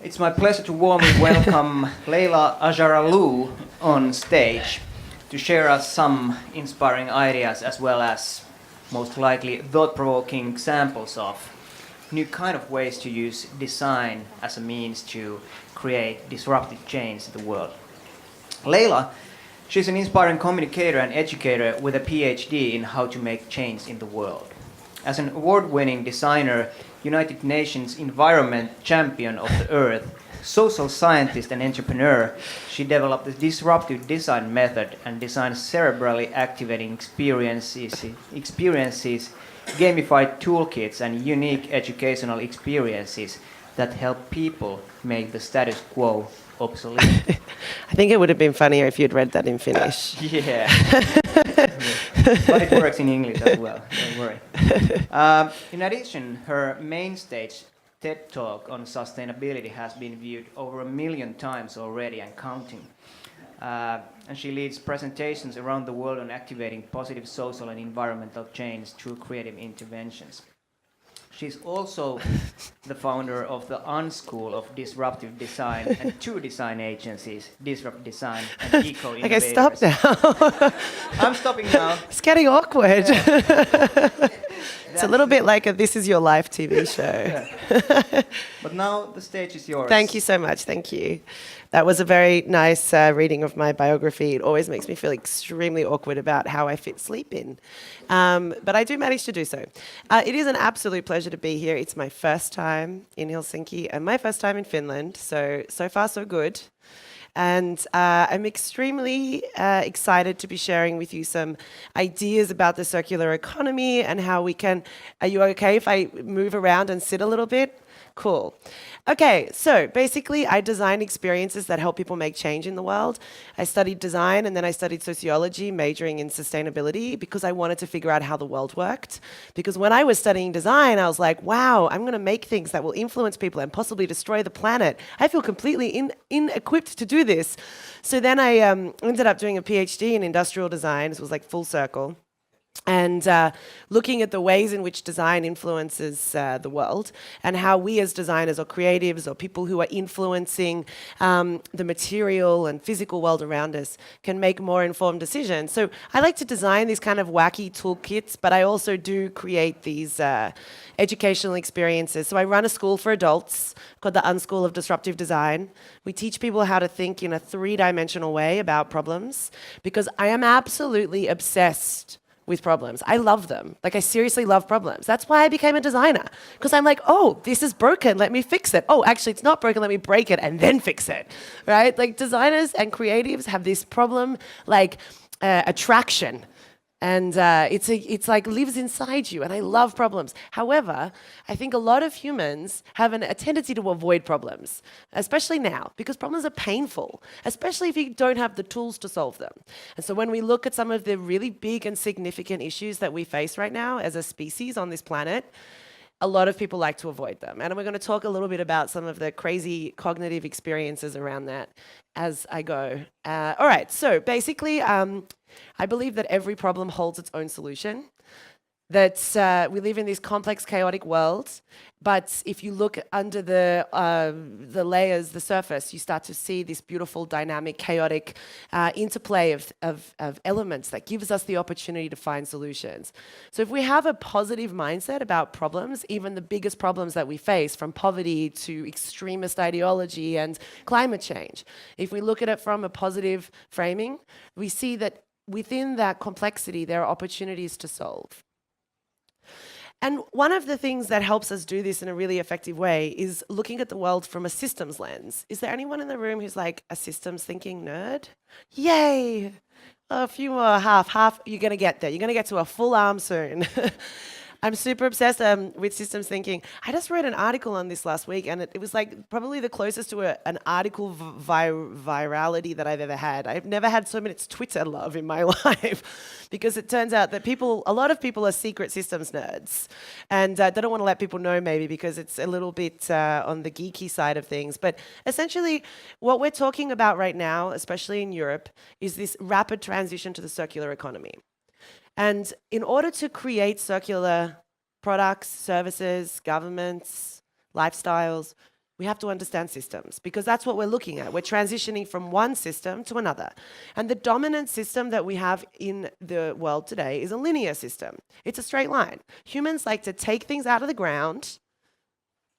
It's my pleasure to warmly welcome Leyla Acaroglu on stage to share us some inspiring ideas as well as most likely thought-provoking examples of new kind of ways to use design as a means to create disruptive change in the world. Leyla, she's an inspiring communicator and educator with a PhD in how to make change in the world. As an award-winning designer, United Nations Environment Champion of the Earth, social scientist and entrepreneur, she developed the disruptive design method and designed cerebrally activating experiences, gamified toolkits and unique educational experiences that help people make the status quo obsolete. I think it would have been funnier if you'd read that in Finnish. Yeah. But it works in English as well, don't worry. In addition, her main stage TED Talk on sustainability has been viewed over 1 million times already and counting. And she leads presentations around the world on activating positive social and environmental change through creative interventions. She's also the founder of the School of Disruptive Design and 2 design agencies, Disrupt Design and Eco Innovators. Okay, stop now. I'm stopping now. It's getting awkward. Yeah. It's a little bit like a This Is Your Life TV show. Yeah. But now the stage is yours. Thank you so much. Thank you. That was a very nice reading of my biography. It always makes me feel extremely awkward about how I fit sleep in. But I do manage to do so. It is an absolute pleasure to be here. It's my first time in Helsinki and my first time in Finland. So far, so good. And I'm extremely excited to be sharing with you some ideas about the circular economy and how we can... Are you okay if I move around and sit a little bit? Cool. Okay, so basically I design experiences that help people make change in the world. I studied design and then I studied sociology, majoring in sustainability because I wanted to figure out how the world worked. Because when I was studying design, I was like, wow, I'm going to make things that will influence people and possibly destroy the planet. I feel completely inequipped to do this. So then I ended up doing a PhD in industrial design. It was like full circle. And looking at the ways in which design influences the world and how we as designers or creatives or people who are influencing the material and physical world around us can make more informed decisions. So I like to design these kind of wacky toolkits, but I also do create these educational experiences. So I run a school for adults called the School of Disruptive Design. We teach people how to think in a 3-dimensional way about problems because I am absolutely obsessed with problems. I love them. Like, I seriously love problems. That's why I became a designer. Because I'm like, oh, this is broken, let me fix it. Oh, actually, it's not broken, let me break it and then fix it, right? Like, designers and creatives have this problem, like, attraction. And it's like lives inside you, and I love problems. However, I think a lot of humans have a tendency to avoid problems, especially now, because problems are painful, especially if you don't have the tools to solve them. And so when we look at some of the really big and significant issues that we face right now as a species on this planet, a lot of people like to avoid them. And we're going to talk a little bit about some of the crazy cognitive experiences around that as I go. All right, so basically, I believe that every problem holds its own solution, that we live in this complex, chaotic world, but if you look under the layers, the surface, you start to see this beautiful, dynamic, chaotic interplay of elements that gives us the opportunity to find solutions. So if we have a positive mindset about problems, even the biggest problems that we face, from poverty to extremist ideology and climate change, if we look at it from a positive framing, we see that within that complexity, there are opportunities to solve. And one of the things that helps us do this in a really effective way is looking at the world from a systems lens. Is there anyone in the room who's like a systems thinking nerd? Yay! A few more, half. You're going to get there. You're going to get to a full arm soon. I'm super obsessed with systems thinking. I just read an article on this last week, and it was like probably the closest to an article virality that I've ever had. I've never had so much Twitter love in my life, because it turns out that a lot of people are secret systems nerds, and they don't want to let people know maybe because it's a little bit on the geeky side of things. But essentially, what we're talking about right now, especially in Europe, is this rapid transition to the circular economy. And in order to create circular products, services, governments, lifestyles, we have to understand systems, because that's what we're looking at. We're transitioning from one system to another. And the dominant system that we have in the world today is a linear system. It's a straight line. Humans like to take things out of the ground,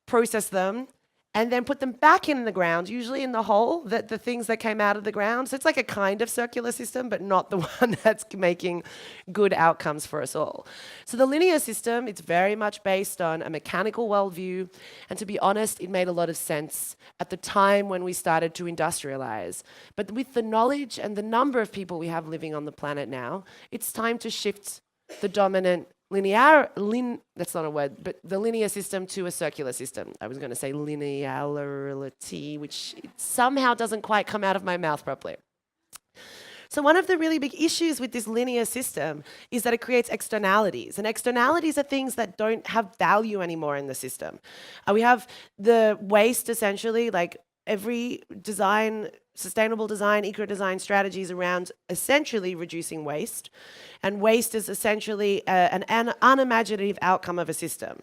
process them, and then put them back in the ground, usually in the hole, the things that came out of the ground. So it's like a kind of circular system, but not the one that's making good outcomes for us all. So the linear system, it's very much based on a mechanical worldview. And to be honest, it made a lot of sense at the time when we started to industrialize. But with the knowledge and the number of people we have living on the planet now, it's time to shift the dominant that's not a word, but the linear system to a circular system. I was going to say linearity, which somehow doesn't quite come out of my mouth properly. So one of the really big issues with this linear system is that it creates externalities. And externalities are things that don't have value anymore in the system. We have the waste, essentially, like every sustainable design, eco-design strategies around essentially reducing waste. And waste is essentially an unimaginative outcome of a system.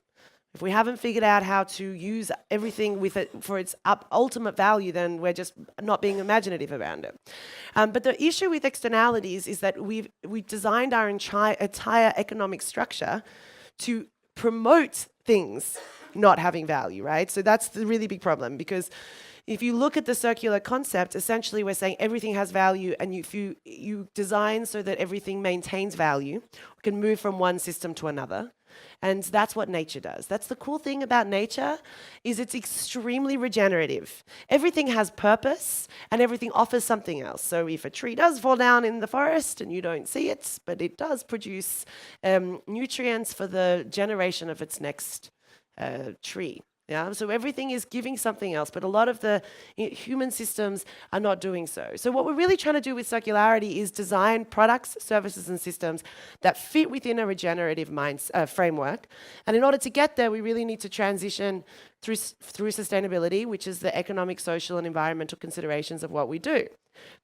If we haven't figured out how to use everything with it for its ultimate value, then we're just not being imaginative around it. But the issue with externalities is that we designed our entire economic structure to promote things not having value, right? So that's the really big problem, because if you look at the circular concept, essentially we're saying everything has value, and if you design so that everything maintains value, we can move from one system to another. And that's what nature does. That's the cool thing about nature, is it's extremely regenerative. Everything has purpose and everything offers something else. So if a tree does fall down in the forest and you don't see it, but it does produce nutrients for the generation of its next tree. Yeah, so everything is giving something else, but a lot of the human systems are not doing so. So what we're really trying to do with circularity is design products, services, and systems that fit within a regenerative framework. And in order to get there, we really need to transition through sustainability, which is the economic, social, and environmental considerations of what we do.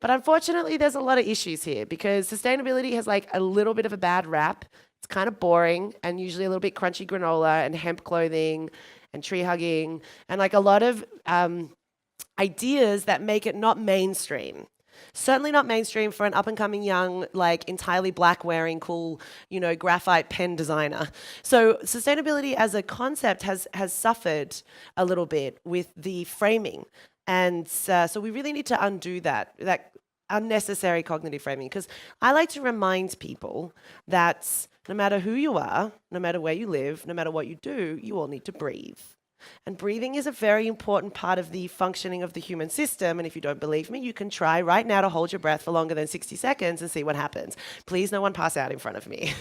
But unfortunately, there's a lot of issues here, because sustainability has like a little bit of a bad rap. It's kind of boring, and usually a little bit crunchy granola and hemp clothing and tree hugging, and like a lot of ideas that make it not mainstream. Certainly not mainstream for an up-and-coming young, like entirely black-wearing, cool, graphite pen designer. So sustainability as a concept has suffered a little bit with the framing, and so we really need to undo that unnecessary cognitive framing, because I like to remind people that no matter who you are, no matter where you live, no matter what you do, you all need to breathe. And breathing is a very important part of the functioning of the human system. And if you don't believe me, you can try right now to hold your breath for longer than 60 seconds and see what happens. Please, no one pass out in front of me.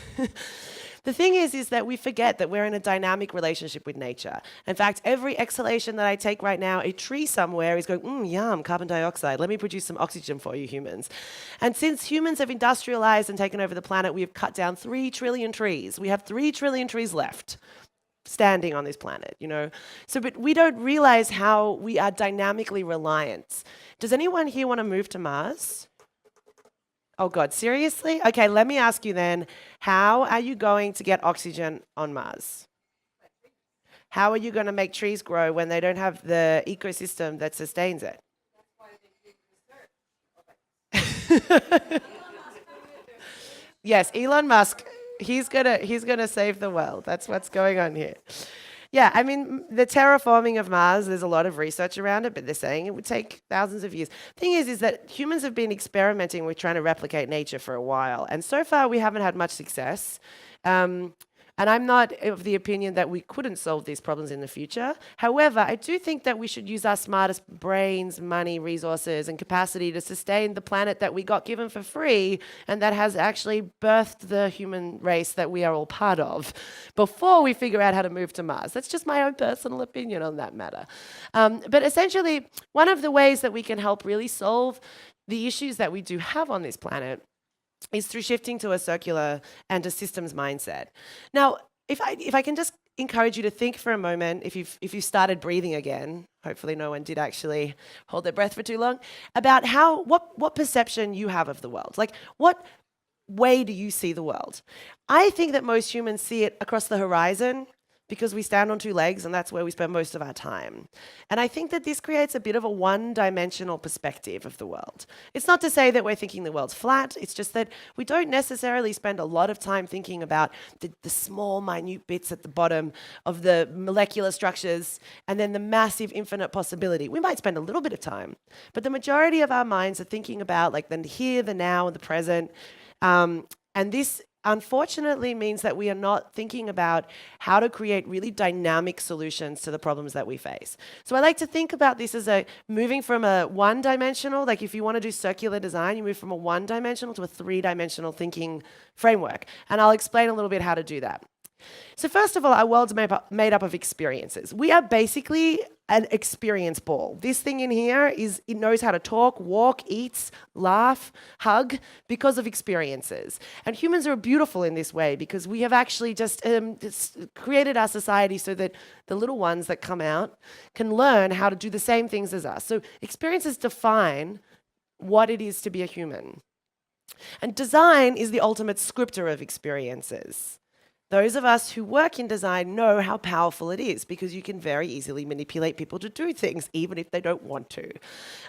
The thing is that we forget that we're in a dynamic relationship with nature. In fact, every exhalation that I take right now, a tree somewhere is going, yum, carbon dioxide. Let me produce some oxygen for you humans. And since humans have industrialized and taken over the planet, we have cut down 3 trillion trees. We have 3 trillion trees left standing on this planet, So, but we don't realize how we are dynamically reliant. Does anyone here want to move to Mars? Oh God, seriously? Okay, let me ask you then, how are you going to get oxygen on Mars? How are you going to make trees grow when they don't have the ecosystem that sustains it? Yes, Elon Musk, he's gonna save the world. That's what's going on here. Yeah, I mean, the terraforming of Mars, there's a lot of research around it, but they're saying it would take thousands of years. Thing is that humans have been experimenting with trying to replicate nature for a while, and so far we haven't had much success. And I'm not of the opinion that we couldn't solve these problems in the future. However, I do think that we should use our smartest brains, money, resources, and capacity to sustain the planet that we got given for free and that has actually birthed the human race that we are all part of before we figure out how to move to Mars. That's just my own personal opinion on that matter. But essentially, one of the ways that we can help really solve the issues that we do have on this planet is through shifting to a circular and a systems mindset. Now, if I can just encourage you to think for a moment, if you've started breathing again, hopefully no one did actually hold their breath for too long, about what perception you have of the world. Like, what way do you see the world? I think that most humans see it across the horizon, because we stand on two legs and that's where we spend most of our time. And I think that this creates a bit of a one-dimensional perspective of the world. It's not to say that we're thinking the world's flat, it's just that we don't necessarily spend a lot of time thinking about the small, minute bits at the bottom of the molecular structures and then the massive infinite possibility. We might spend a little bit of time, but the majority of our minds are thinking about like the here, the now, and the present. And this unfortunately means that we are not thinking about how to create really dynamic solutions to the problems that we face. So I like to think about this as moving from a one-dimensional, like if you want to do circular design, you move from a one-dimensional to a three-dimensional thinking framework. And I'll explain a little bit how to do that. So first of all, our world's made up of experiences. We are basically an experience ball. This thing in here it knows how to talk, walk, eat, laugh, hug because of experiences. And humans are beautiful in this way because we have actually just created our society so that the little ones that come out can learn how to do the same things as us. So experiences define what it is to be a human. And design is the ultimate scripter of experiences. Those of us who work in design know how powerful it is because you can very easily manipulate people to do things, even if they don't want to.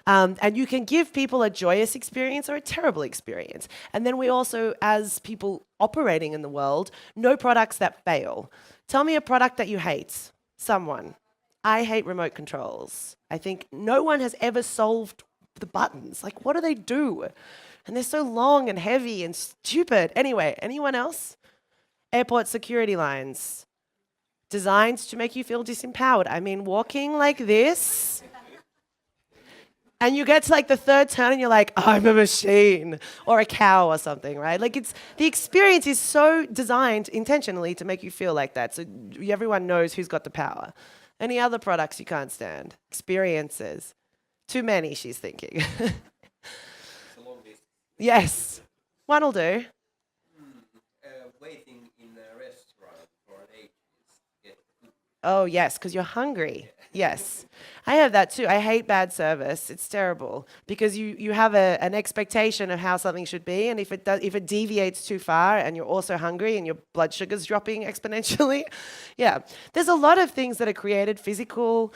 And you can give people a joyous experience or a terrible experience. And then we also, as people operating in the world, know products that fail. Tell me a product that you hate. Someone. I hate remote controls. I think no one has ever solved the buttons. Like, what do they do? And they're so long and heavy and stupid. Anyway, anyone else? Airport security lines, designed to make you feel disempowered. I mean, walking like this, and you get to like the third turn and you're like, I'm a machine, or a cow or something, right? Like the experience is so designed intentionally to make you feel like that. So everyone knows who's got the power. Any other products you can't stand? Experiences. Too many, she's thinking. It's a long list. Yes, one'll do. Waiting in a restaurant for an age is get food. Oh, yes, because you're hungry. Yes. I have that too. I hate bad service. It's terrible because you have an expectation of how something should be, and if it deviates too far and you're also hungry and your blood sugar's dropping exponentially, yeah. There's a lot of things that are created, physical.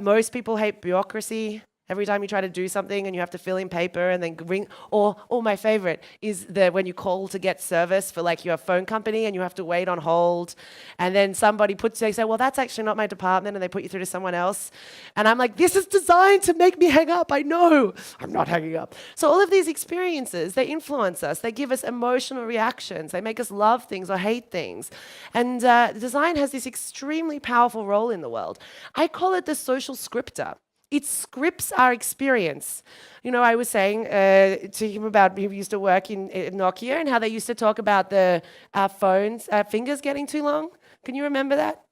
Most people hate bureaucracy. Every time you try to do something and you have to fill in paper and then ring, or my favorite is when you call to get service for like your phone company and you have to wait on hold, and then they say, well, that's actually not my department, and they put you through to someone else. And I'm like, this is designed to make me hang up. I know, I'm not hanging up. So all of these experiences, they influence us. They give us emotional reactions. They make us love things or hate things. And design has this extremely powerful role in the world. I call it the social scripter. It scripts our experience. You know, I was saying to him about he used to work in Nokia and how they used to talk about our phones, our fingers getting too long. Can you remember that?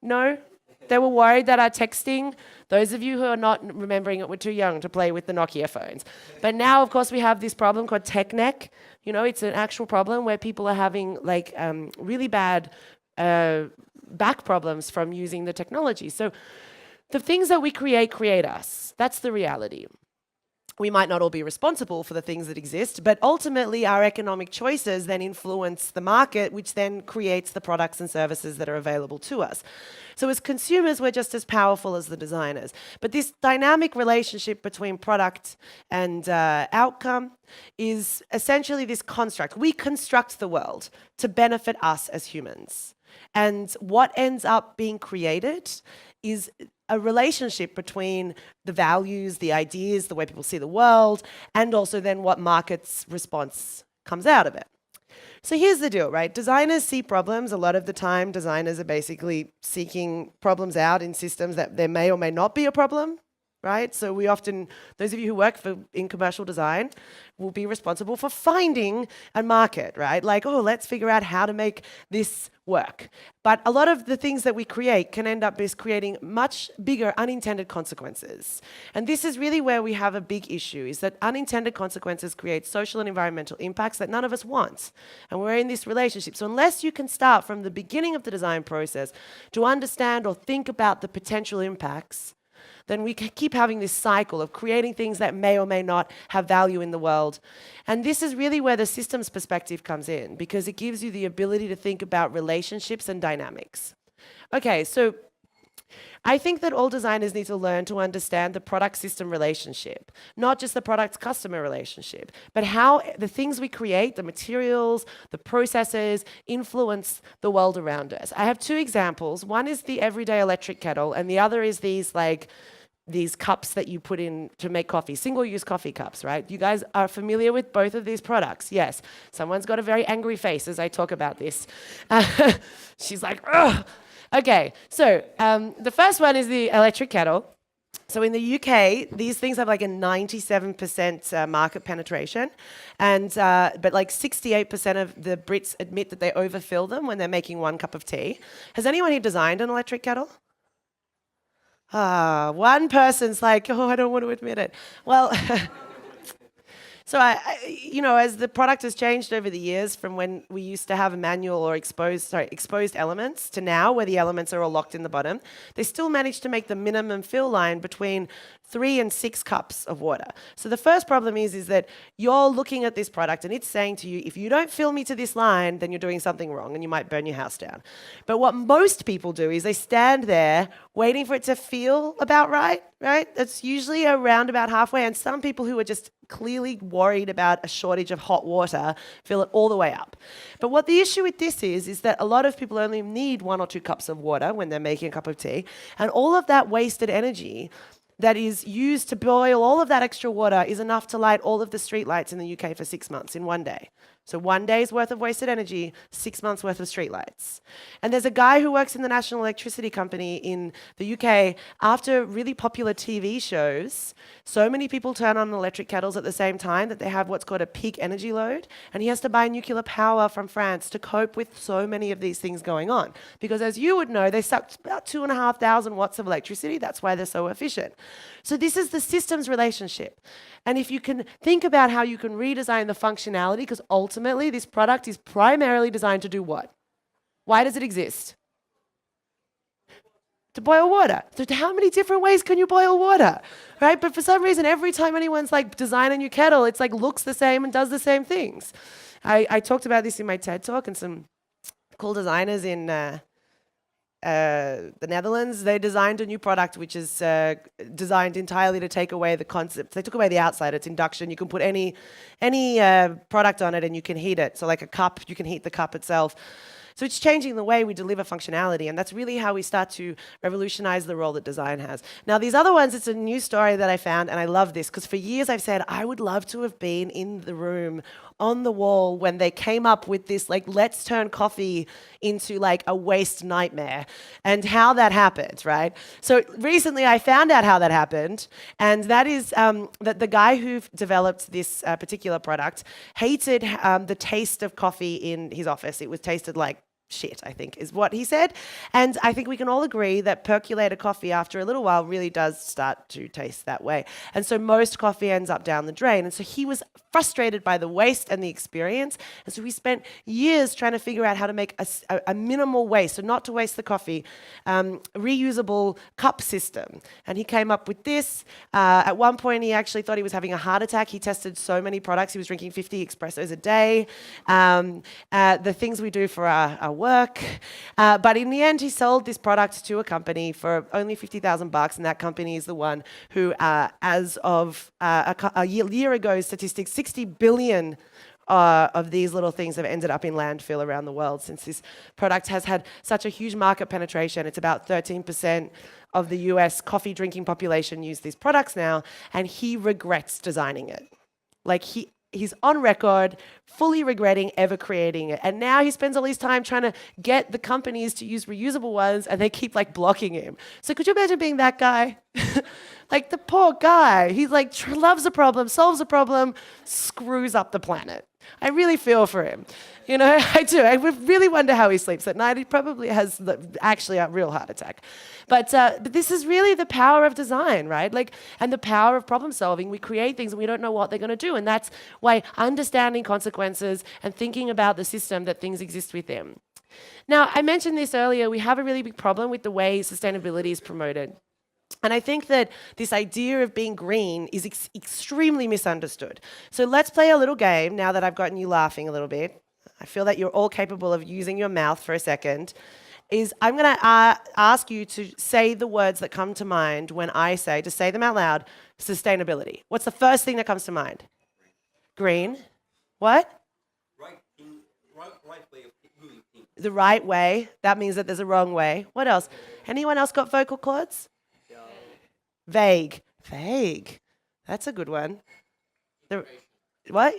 No? They were worried that our texting, those of you who are not remembering it were too young to play with the Nokia phones. But now, of course, we have this problem called tech neck. You know, it's an actual problem where people are having like really bad back problems from using the technology. So the things that we create us. That's the reality. We might not all be responsible for the things that exist, but ultimately our economic choices then influence the market, which then creates the products and services that are available to us. So as consumers, we're just as powerful as the designers. But this dynamic relationship between product and outcome is essentially this construct. We construct the world to benefit us as humans. And what ends up being created is a relationship between the values, the ideas, the way people see the world, and also then what market's response comes out of it. So here's the deal, right? Designers see problems. A lot of the time, designers are basically seeking problems out in systems that there may or may not be a problem, right? So we often, those of you who work in commercial design will be responsible for finding a market, right? Like, oh, let's figure out how to make this work. But a lot of the things that we create can end up creating much bigger unintended consequences. And this is really where we have a big issue, is that unintended consequences create social and environmental impacts that none of us want. And we're in this relationship. So unless you can start from the beginning of the design process to understand or think about the potential impacts, then we keep having this cycle of creating things that may or may not have value in the world. And this is really where the systems perspective comes in, because it gives you the ability to think about relationships and dynamics. Okay, so I think that all designers need to learn to understand the product system relationship, not just the product customer relationship, but how the things we create, the materials, the processes, influence the world around us. I have two examples. One is the everyday electric kettle, and the other is these cups that you put in to make coffee, single-use coffee cups, right? You guys are familiar with both of these products. Yes, someone's got a very angry face as I talk about this. She's like, ugh. Okay, so the first one is the electric kettle. So in the UK, these things have like a 97% market penetration, and but like 68% of the Brits admit that they overfill them when they're making 1 cup of tea. Has anyone here designed an electric kettle? One person's like, oh, I don't want to admit it. Well, so as the product has changed over the years from when we used to have a manual or exposed elements to now where the elements are all locked in the bottom, they still manage to make the minimum fill line between 3 and 6 cups of water. So the first problem is that you're looking at this product and it's saying to you, if you don't fill me to this line, then you're doing something wrong and you might burn your house down. But what most people do is they stand there waiting for it to feel about right? That's usually around about halfway, and some people who are just clearly worried about a shortage of hot water fill it all the way up. But what the issue with this is that a lot of people only need 1 or 2 cups of water when they're making a cup of tea, and all of that wasted energy that is used to boil all of that extra water is enough to light all of the street lights in the UK for 6 months in 1 day. So 1 day's worth of wasted energy, 6 months worth of streetlights. And there's a guy who works in the National Electricity Company in the UK. After really popular TV shows, so many people turn on electric kettles at the same time that they have what's called a peak energy load. And he has to buy nuclear power from France to cope with so many of these things going on. Because as you would know, they suck about 2,500 watts of electricity. That's why they're so efficient. So this is the systems relationship. And if you can think about how you can redesign the functionality, because ultimately this product is primarily designed to do what? Why does it exist? To boil water. So how many different ways can you boil water? Right? But for some reason, every time anyone's like design a new kettle, it's like looks the same and does the same things. I talked about this in my TED talk, and some cool designers in the Netherlands, they designed a new product which is designed entirely to take away the concept. They took away the outside. It's induction. You can put any product on it and you can heat it. So like a cup, you can heat the cup itself. So it's changing the way we deliver functionality, and that's really how we start to revolutionize the role that design has. Now, these other ones, it's a new story that I found, and I love this, because for years I've said, I would love to have been in the room on the wall when they came up with this, like, let's turn coffee into like a waste nightmare, and how that happened, right? So recently I found out how that happened, and that is that the guy who developed this particular product hated the taste of coffee in his office. It was tasted like shit, I think, is what he said. And I think we can all agree that percolated coffee after a little while really does start to taste that way. And so most coffee ends up down the drain. And so he was frustrated by the waste and the experience. And so we spent years trying to figure out how to make a minimal waste, so not to waste the coffee, reusable cup system. And he came up with this. At one point, he actually thought he was having a heart attack. He tested so many products. He was drinking 50 espressos a day. The things we do for our work. But in the end, he sold this product to a company for only $50,000, and that company is the one who, as of a year ago, statistics, 60 billion of these little things have ended up in landfill around the world since this product has had such a huge market penetration. It's about 13% of the US coffee drinking population use these products now, and he regrets designing it. Like he's on record fully regretting ever creating it. And now he spends all his time trying to get the companies to use reusable ones, and they keep like blocking him. So could you imagine being that guy? Like the poor guy. He's like loves a problem, solves a problem, screws up the planet. I really feel for him. You know, I do. I really wonder how he sleeps at night. He probably has actually a real heart attack. But this is really the power of design, right? Like, and the power of problem solving. We create things and we don't know what they're going to do. And that's why understanding consequences and thinking about the system that things exist within. Now, I mentioned this earlier. We have a really big problem with the way sustainability is promoted. And I think that this idea of being green is extremely misunderstood. So let's play a little game now that I've gotten you laughing a little bit. I feel that you're all capable of using your mouth for a second. is I'm going to ask you to say the words that come to mind when I say, to say them out loud, sustainability. What's the first thing that comes to mind? Green. What? Right way of doing things. The right way. That means that there's a wrong way. What else? Anyone else got vocal cords? Vague. Vague. That's a good one. What?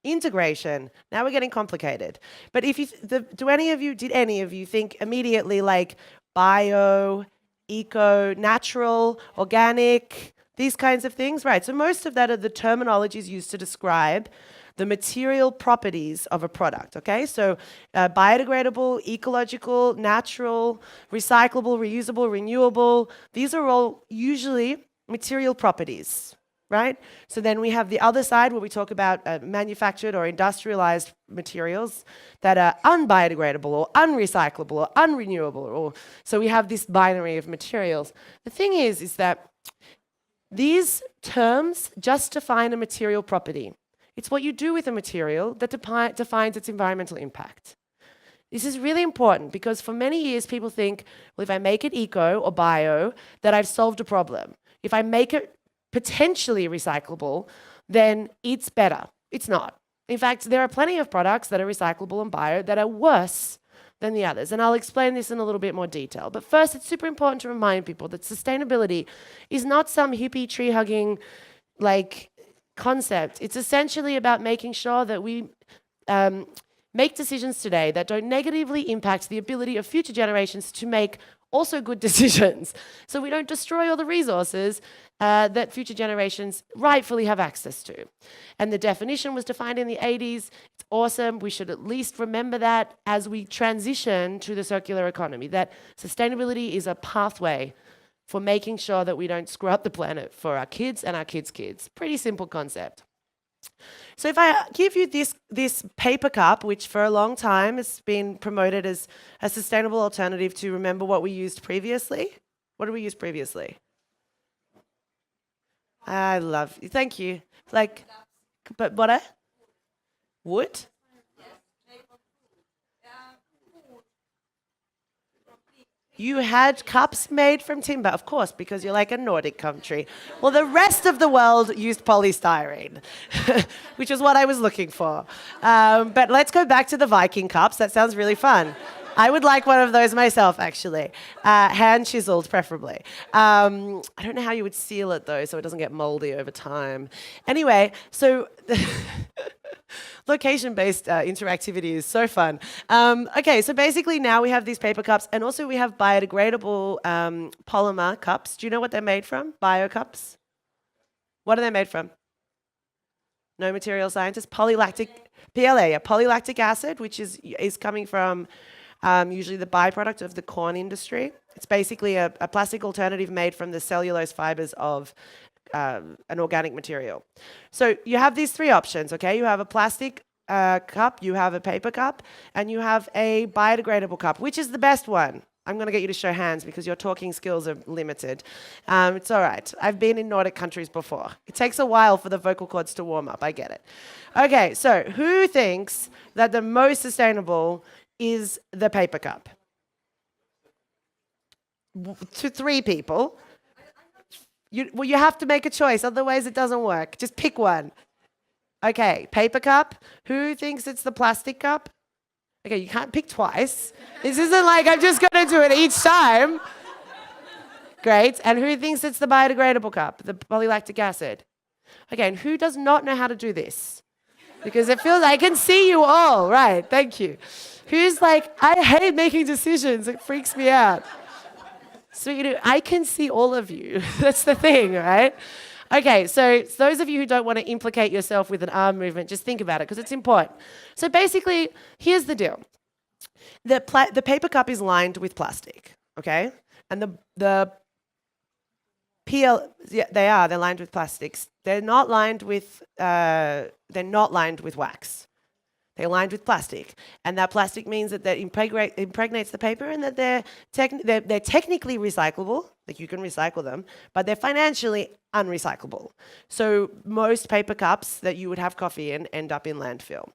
Integration. Now we're getting complicated. But if you, did any of you think immediately like bio, eco, natural, organic, these kinds of things? Right. So most of that are the terminologies used to describe the material properties of a product, okay? So biodegradable, ecological, natural, recyclable, reusable, renewable, these are all usually material properties, right? So then we have the other side where we talk about manufactured or industrialized materials that are unbiodegradable or unrecyclable or unrenewable. Or so we have this binary of materials. The thing is that these terms just define a material property. It's what you do with a material that defines its environmental impact. This is really important because for many years people think, well, if I make it eco or bio, that I've solved a problem. If I make it potentially recyclable, then it's better. It's not. In fact, there are plenty of products that are recyclable and bio that are worse than the others. And I'll explain this in a little bit more detail. But first, it's super important to remind people that sustainability is not some hippie tree-hugging, concept. It's essentially about making sure that we make decisions today that don't negatively impact the ability of future generations to make also good decisions. So we don't destroy all the resources that future generations rightfully have access to. And the definition was defined in the 80s. It's awesome. We should at least remember that as we transition to the circular economy, that sustainability is a pathway for making sure that we don't screw up the planet for our kids and our kids' kids. Pretty simple concept. So if I give you this paper cup, which for a long time has been promoted as a sustainable alternative to remember what we used previously. What did we use previously? I love you. Thank you. But what? Wood? You had cups made from timber, of course, because you're like a Nordic country. Well, the rest of the world used polystyrene, which is what I was looking for. But let's go back to the Viking cups. That sounds really fun. I would like one of those myself, actually. Hand chiseled, preferably. I don't know how you would seal it, though, so it doesn't get moldy over time. Anyway, so location-based interactivity is so fun. Okay, so basically now we have these paper cups, and also we have biodegradable polymer cups. Do you know what they're made from? Bio cups? What are they made from? No material scientist? Polylactic, PLA, yeah, polylactic acid, which is coming from usually the byproduct of the corn industry. It's basically a plastic alternative made from the cellulose fibers of an organic material. So you have these three options, okay? You have a plastic cup, you have a paper cup, and you have a biodegradable cup. Which is the best one? I'm going to get you to show hands because your talking skills are limited. It's all right. I've been in Nordic countries before. It takes a while for the vocal cords to warm up. I get it. Okay, so who thinks that the most sustainable is the paper cup? To 3 people. You have to make a choice, otherwise it doesn't work. Just pick one. Okay, paper cup. Who thinks it's the plastic cup? Okay, you can't pick twice. This isn't like I'm just going to do it each time. Great. And who thinks it's the biodegradable cup, the polylactic acid? Okay, and who does not know how to do this? Because it feels, I can see you all. Right, thank you. Who's like, I hate making decisions. It freaks me out. So I can see all of you. That's the thing, right? Okay, so those of you who don't want to implicate yourself with an arm movement, just think about it because it's important. So basically, here's the deal. The paper cup is lined with plastic, okay? And they're lined with plastics. They're not lined with wax. They're lined with plastic, and that plastic means that impregnates the paper, and that they're technically recyclable, like you can recycle them, but they're financially unrecyclable. So most paper cups that you would have coffee in end up in landfill.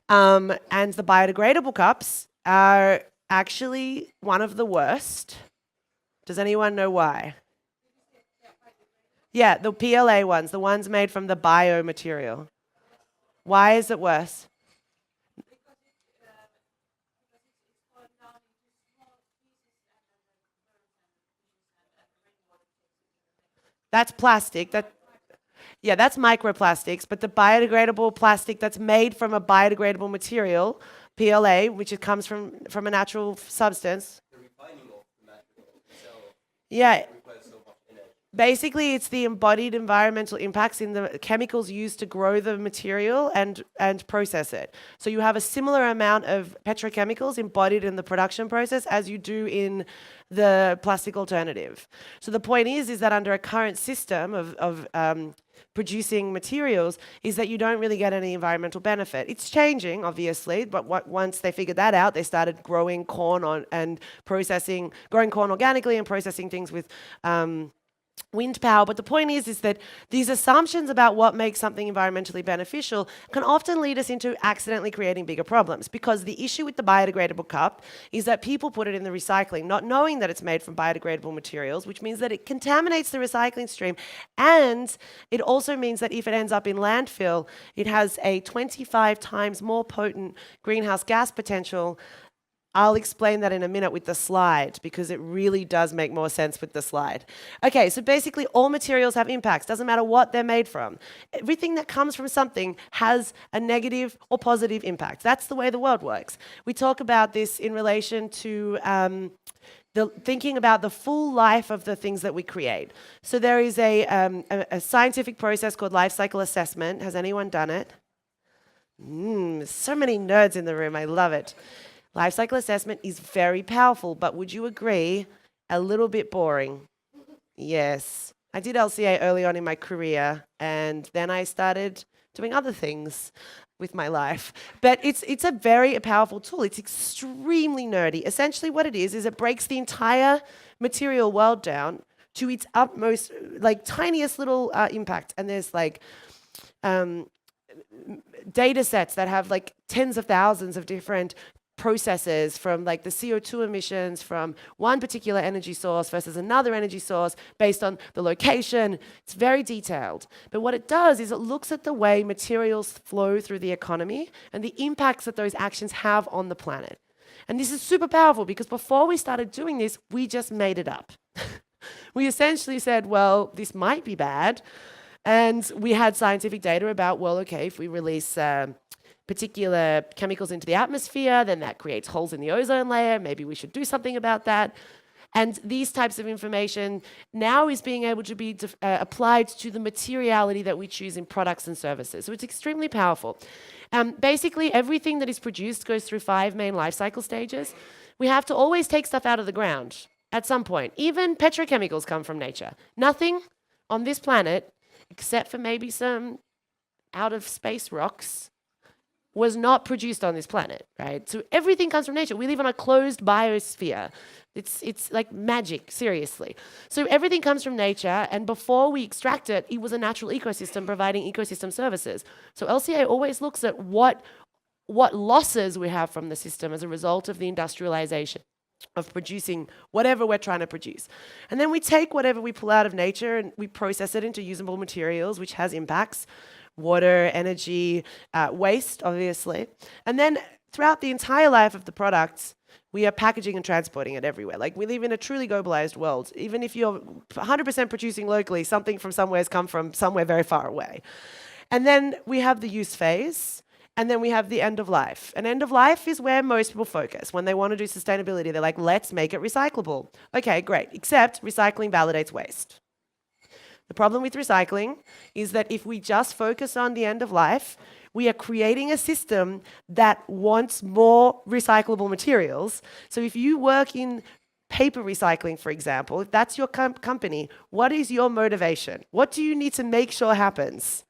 And the biodegradable cups are actually one of the worst. Does anyone know why? Yeah, the PLA ones, the ones made from the biomaterial. Why is it worse? That's plastic. That's microplastics, but the biodegradable plastic that's made from a biodegradable material, PLA, which it comes from a natural substance. The refining of the material itself Yeah, requires so much energy. basically it's the embodied environmental impacts in the chemicals used to grow the material and process it. So you have a similar amount of petrochemicals embodied in the production process as you do in the plastic alternative. So the point is that under a current system of producing materials is that you don't really get any environmental benefit. It's changing, obviously, but once they figured that out, they started growing corn growing corn organically and processing things with wind power. But the point is that these assumptions about what makes something environmentally beneficial can often lead us into accidentally creating bigger problems, because the issue with the biodegradable cup is that people put it in the recycling, not knowing that it's made from biodegradable materials, which means that it contaminates the recycling stream. And it also means that if it ends up in landfill, it has a 25 times more potent greenhouse gas potential. I'll explain that in a minute with the slide, because it really does make more sense with the slide. Okay, so basically all materials have impacts, doesn't matter what they're made from. Everything that comes from something has a negative or positive impact. That's the way the world works. We talk about this in relation to thinking about the full life of the things that we create. So there is a scientific process called life cycle assessment. Has anyone done it? So many nerds in the room, I love it. Life cycle assessment is very powerful, but would you agree, a little bit boring? Yes. I did LCA early on in my career, and then I started doing other things with my life. But it's a very powerful tool. It's extremely nerdy. Essentially what it is it breaks the entire material world down to its utmost, like tiniest little impact. And there's like data sets that have like tens of thousands of different processes, from like the CO2 emissions from one particular energy source versus another energy source based on the location. It's very detailed. But what it does is it looks at the way materials flow through the economy and the impacts that those actions have on the planet. And this is super powerful, because before we started doing this, we just made it up. We essentially said, well, this might be bad. And we had scientific data about, well, okay, if we release particular chemicals into the atmosphere, then that creates holes in the ozone layer. Maybe we should do something about that. And these types of information now is being able to be applied to the materiality that we choose in products and services. So it's extremely powerful. Basically, everything that is produced goes through 5 main life cycle stages. We have to always take stuff out of the ground at some point. Even petrochemicals come from nature. Nothing on this planet, except for maybe some out-of-space rocks, was not produced on this planet, right? So everything comes from nature. We live on a closed biosphere. It's like magic, seriously. So everything comes from nature, and before we extract it, it was a natural ecosystem providing ecosystem services. So LCA always looks at what losses we have from the system as a result of the industrialization of producing whatever we're trying to produce. And then we take whatever we pull out of nature and we process it into usable materials, which has impacts. Water, energy, waste, obviously. And then throughout the entire life of the products, we are packaging and transporting it everywhere. Like, we live in a truly globalized world. Even if you're 100% producing locally, something from somewhere has come from somewhere very far away. And then we have the use phase, and then we have the end of life. And end of life is where most people focus. When they want to do sustainability, they're like, let's make it recyclable. Okay, great, except recycling validates waste. The problem with recycling is that if we just focus on the end of life, we are creating a system that wants more recyclable materials. So if you work in paper recycling, for example, if that's your company, what is your motivation? What do you need to make sure happens?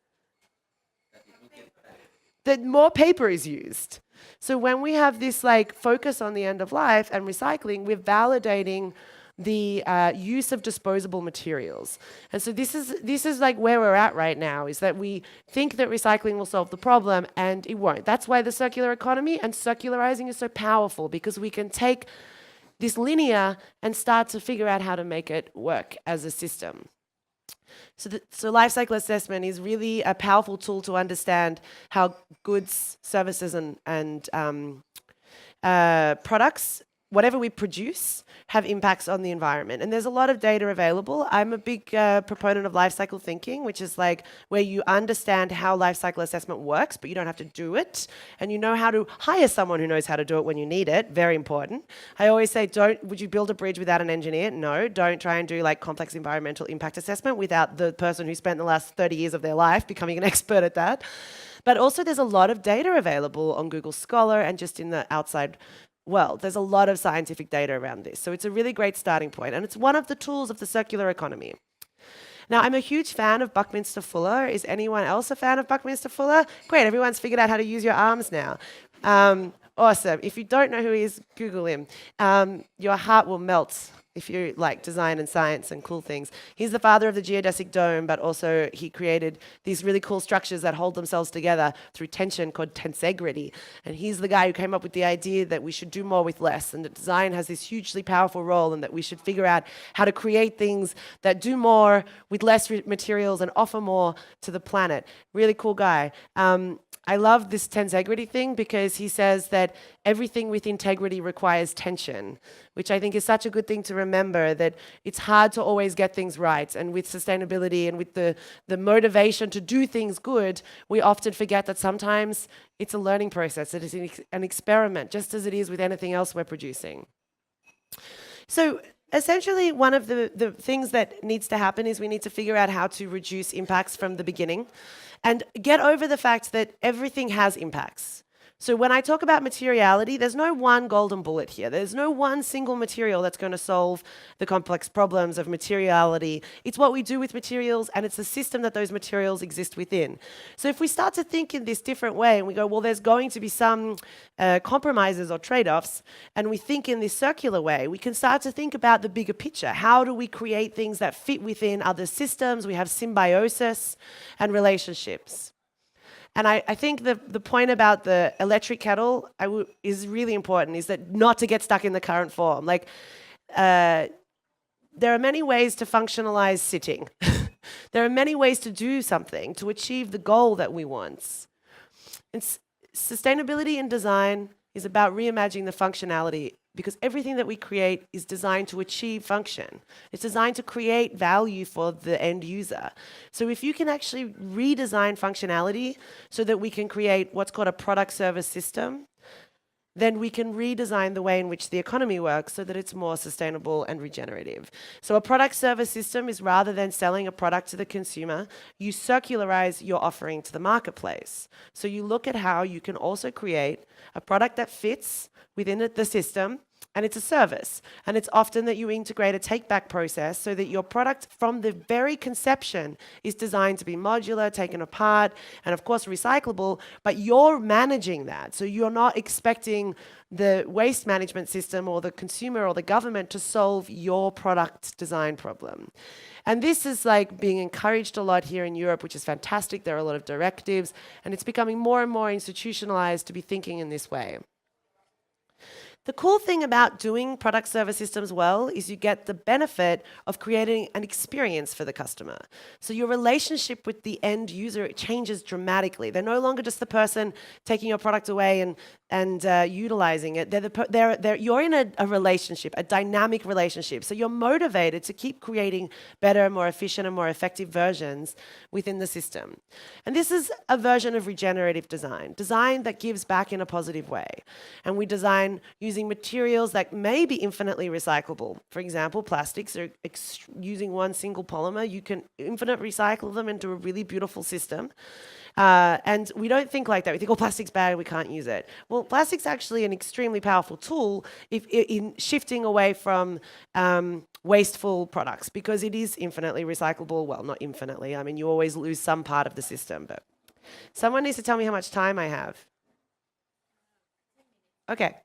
That more paper is used. So when we have this like focus on the end of life and recycling, we're validating the use of disposable materials. And so this is like where we're at right now, is that we think that recycling will solve the problem, and it won't. That's why the circular economy and circularizing is so powerful, because we can take this linear and start to figure out how to make it work as a system. So life cycle assessment is really a powerful tool to understand how goods, services, and products, whatever we produce, have impacts on the environment. And there's a lot of data available. I'm a big proponent of life cycle thinking, which is like where you understand how life cycle assessment works, but you don't have to do it. And you know how to hire someone who knows how to do it when you need it. Very important. I always say, would you build a bridge without an engineer? No. Don't try and do like complex environmental impact assessment without the person who spent the last 30 years of their life becoming an expert at that. But also there's a lot of data available on Google Scholar and just in the outside world. There's a lot of scientific data around this. So it's a really great starting point, and it's one of the tools of the circular economy. Now, I'm a huge fan of Buckminster Fuller. Is anyone else a fan of Buckminster Fuller? Great, everyone's figured out how to use your arms now. Awesome. If you don't know who he is, Google him. Your heart will melt if you like design and science and cool things. He's the father of the geodesic dome, but also he created these really cool structures that hold themselves together through tension called tensegrity. And he's the guy who came up with the idea that we should do more with less, and that design has this hugely powerful role, and that we should figure out how to create things that do more with less materials and offer more to the planet. Really cool guy. I love this tensegrity thing because he says that everything with integrity requires tension, which I think is such a good thing to remember, that it's hard to always get things right. And with sustainability and with the motivation to do things good, we often forget that sometimes it's a learning process. It is an experiment, just as it is with anything else we're producing. So essentially, one of the things that needs to happen is we need to figure out how to reduce impacts from the beginning and get over the fact that everything has impacts. So when I talk about materiality, there's no one golden bullet here. There's no one single material that's going to solve the complex problems of materiality. It's what we do with materials, and it's the system that those materials exist within. So if we start to think in this different way, and we go, well, there's going to be some compromises or trade-offs, and we think in this circular way, we can start to think about the bigger picture. How do we create things that fit within other systems? We have symbiosis and relationships. And I think the point about the electric kettle is really important, is that not to get stuck in the current form. Like, there are many ways to functionalize sitting. There are many ways to do something to achieve the goal that we want. And sustainability in design is about reimagining the functionality, because everything that we create is designed to achieve function. It's designed to create value for the end user. So if you can actually redesign functionality so that we can create what's called a product service system, then we can redesign the way in which the economy works so that it's more sustainable and regenerative. So a product service system is, rather than selling a product to the consumer, you circularize your offering to the marketplace. So you look at how you can also create a product that fits within the system, and it's a service. And it's often that you integrate a take-back process so that your product from the very conception is designed to be modular, taken apart, and of course recyclable, but you're managing that. So you're not expecting the waste management system or the consumer or the government to solve your product design problem. And this is like being encouraged a lot here in Europe, which is fantastic. There are a lot of directives, and it's becoming more and more institutionalized to be thinking in this way. The cool thing about doing product service systems well is you get the benefit of creating an experience for the customer. So your relationship with the end user changes dramatically. They're no longer just the person taking your product away and utilizing it. You're in a relationship, a dynamic relationship. So you're motivated to keep creating better, more efficient, and more effective versions within the system. And this is a version of regenerative design that gives back in a positive way. And we design using materials that may be infinitely recyclable. For example, plastics are using one single polymer. You can infinite recycle them into a really beautiful system. And we don't think like that. We think, oh, plastic's bad, we can't use it. Well, plastic's actually an extremely powerful tool in shifting away from wasteful products, because it is infinitely recyclable. Well, not infinitely. I mean, you always lose some part of the system. But someone needs to tell me how much time I have. Okay.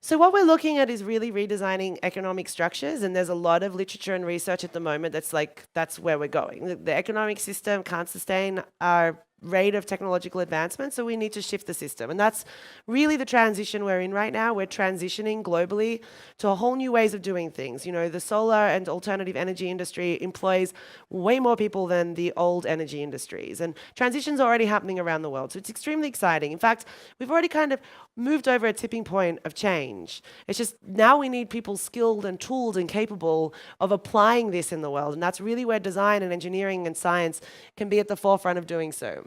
So what we're looking at is really redesigning economic structures, and there's a lot of literature and research at the moment that's where we're going. The economic system can't sustain our rate of technological advancement, so we need to shift the system. And that's really the transition we're in right now. We're transitioning globally to a whole new ways of doing things. You know, the solar and alternative energy industry employs way more people than the old energy industries. And transitions are already happening around the world, so it's extremely exciting. In fact, we've already kind of moved over a tipping point of change. It's just now we need people skilled and tooled and capable of applying this in the world. And that's really where design and engineering and science can be at the forefront of doing so.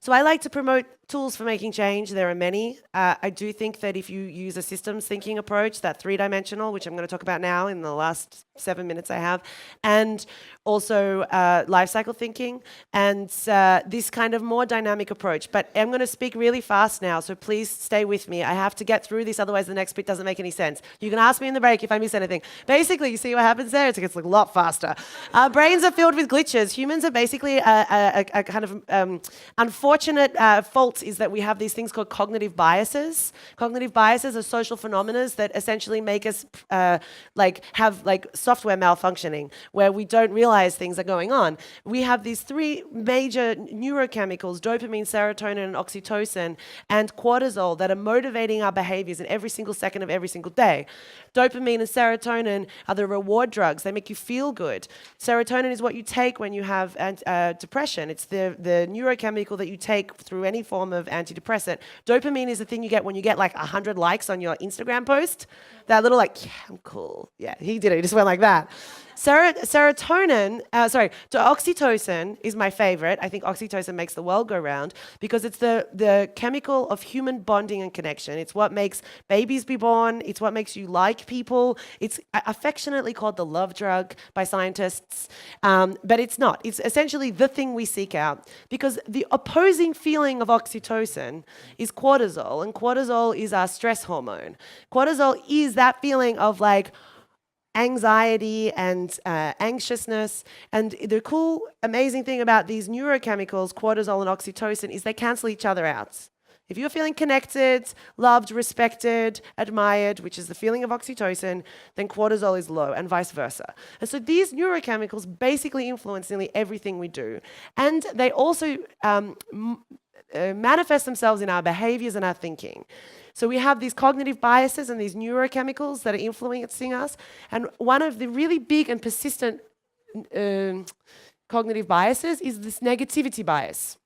So I like to promote tools for making change. There are many. I do think that if you use a systems thinking approach, that three-dimensional, which I'm going to talk about now in the last 7 minutes I have, and also life cycle thinking, and this kind of more dynamic approach. But I'm going to speak really fast now, so please stay with me. I have to get through this, otherwise the next bit doesn't make any sense. You can ask me in the break if I miss anything. Basically, you see what happens there? It gets a lot faster. Our brains are filled with glitches. Humans are basically a kind of unfortunate fault is that we have these things called cognitive biases. Cognitive biases are social phenomena that essentially make us have software malfunctioning, where we don't realize things are going on. We have these three major neurochemicals, dopamine, serotonin, and oxytocin, and cortisol, that are motivating our behaviors in every single second of every single day. Dopamine and serotonin are the reward drugs. They make you feel good. Serotonin is what you take when you have depression. It's the neurochemical that you take through any form of antidepressant. Dopamine is the thing you get when you get like 100 likes on your Instagram post. That little yeah, I'm cool. Yeah, he did it. He just went like that. Oxytocin is my favorite. I think oxytocin makes the world go round because it's the chemical of human bonding and connection. It's what makes babies be born. It's what makes you like people. It's affectionately called the love drug by scientists, but it's not. It's essentially the thing we seek out because the opposing feeling of oxytocin is cortisol, and cortisol is our stress hormone. Cortisol is that feeling of like anxiety and anxiousness. And the cool, amazing thing about these neurochemicals, cortisol and oxytocin, is they cancel each other out. If you're feeling connected, loved, respected, admired, which is the feeling of oxytocin, then cortisol is low, and vice versa. And so these neurochemicals basically influence nearly everything we do. And they also manifest themselves in our behaviors and our thinking. So we have these cognitive biases and these neurochemicals that are influencing us. And one of the really big and persistent cognitive biases is this negativity bias.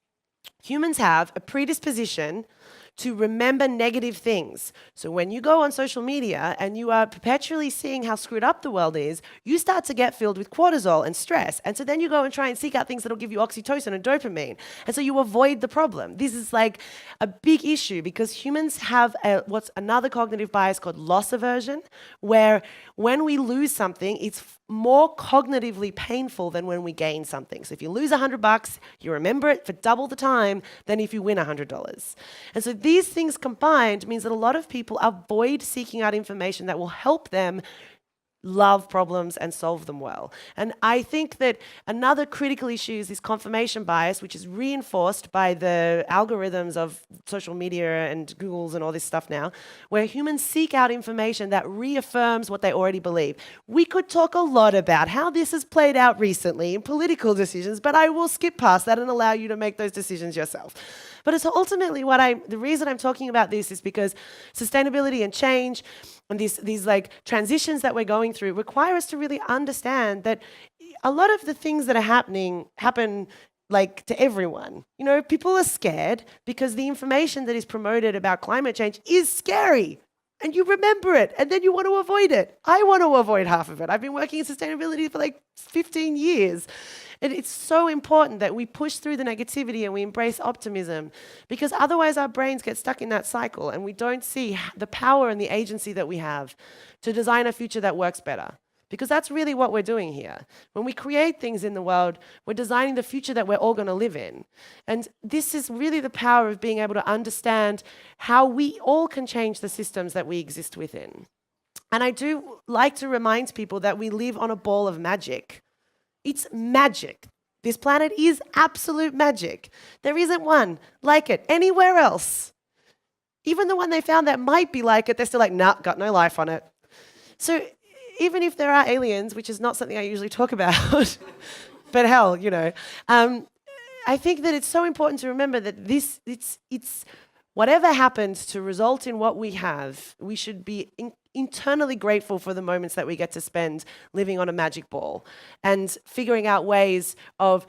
Humans have a predisposition to remember negative things. So when you go on social media and you are perpetually seeing how screwed up the world is, you start to get filled with cortisol and stress. And so then you go and try and seek out things that'll give you oxytocin and dopamine. And so you avoid the problem. This is like a big issue because humans have what's another cognitive bias called loss aversion, where when we lose something, it's more cognitively painful than when we gain something. So if you lose $100, you remember it for double the time than if you win $100. And so these things combined means that a lot of people avoid seeking out information that will help them love problems and solve them well. And I think that another critical issue is this confirmation bias, which is reinforced by the algorithms of social media and Googles and all this stuff now, where humans seek out information that reaffirms what they already believe. We could talk a lot about how this has played out recently in political decisions, but I will skip past that and allow you to make those decisions yourself. But it's ultimately the reason I'm talking about this is because sustainability and change and these like transitions that we're going through require us to really understand that a lot of the things that are happen like to everyone. You know, people are scared because the information that is promoted about climate change is scary. And you remember it, and then you want to avoid it. I want to avoid half of it. I've been working in sustainability for like 15 years. And it's so important that we push through the negativity and we embrace optimism, because otherwise our brains get stuck in that cycle and we don't see the power and the agency that we have to design a future that works better. Because that's really what we're doing here. When we create things in the world, we're designing the future that we're all going to live in. And this is really the power of being able to understand how we all can change the systems that we exist within. And I do like to remind people that we live on a ball of magic. It's magic. This planet is absolute magic. There isn't one like it anywhere else. even the one they found that might be like it, they're still like, nah, got no life on it. So even if there are aliens, which is not something I usually talk about, but hell, you know, I think that it's so important to remember that it's whatever happens to result in what we have, we should be internally grateful for the moments that we get to spend living on a magic ball and figuring out ways of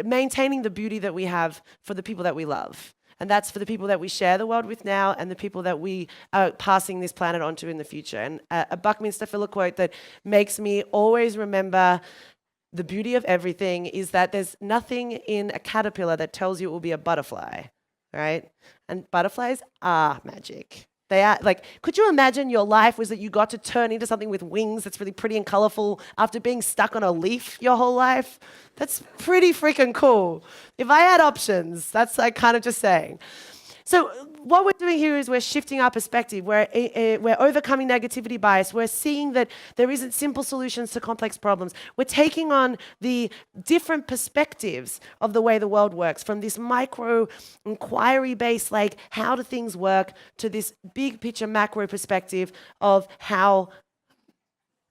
maintaining the beauty that we have for the people that we love. And that's for the people that we share the world with now and the people that we are passing this planet on to in the future. And a Buckminster Fuller quote that makes me always remember the beauty of everything is that there's nothing in a caterpillar that tells you it will be a butterfly, right? And butterflies are magic. They are like, could you imagine your life was that you got to turn into something with wings that's really pretty and colorful after being stuck on a leaf your whole life? That's pretty freaking cool. If I had options, that's like kind of just saying. So what we're doing here is we're shifting our perspective. We're overcoming negativity bias. We're seeing that there isn't simple solutions to complex problems. We're taking on the different perspectives of the way the world works, from this micro inquiry-based, like how do things work, to this big picture macro perspective of how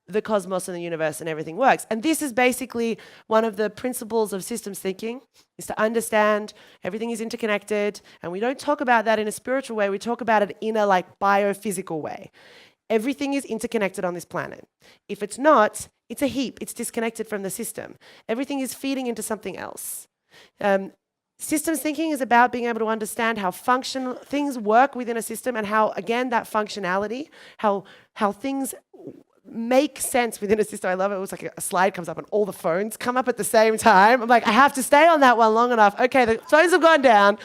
the cosmos and the universe and everything works. And this is basically one of the principles of systems thinking, is to understand everything is interconnected. And we don't talk about that in a spiritual way, we talk about it in a like biophysical way. Everything is interconnected on this planet. If it's not, it's a heap, it's disconnected from the system. Everything is feeding into something else. Systems thinking is about being able to understand how things work within a system and how, again, that functionality, how things make sense within a system. I love it. It was like a slide comes up and all the phones come up at the same time. I'm like, I have to stay on that one long enough. Okay, the phones have gone down.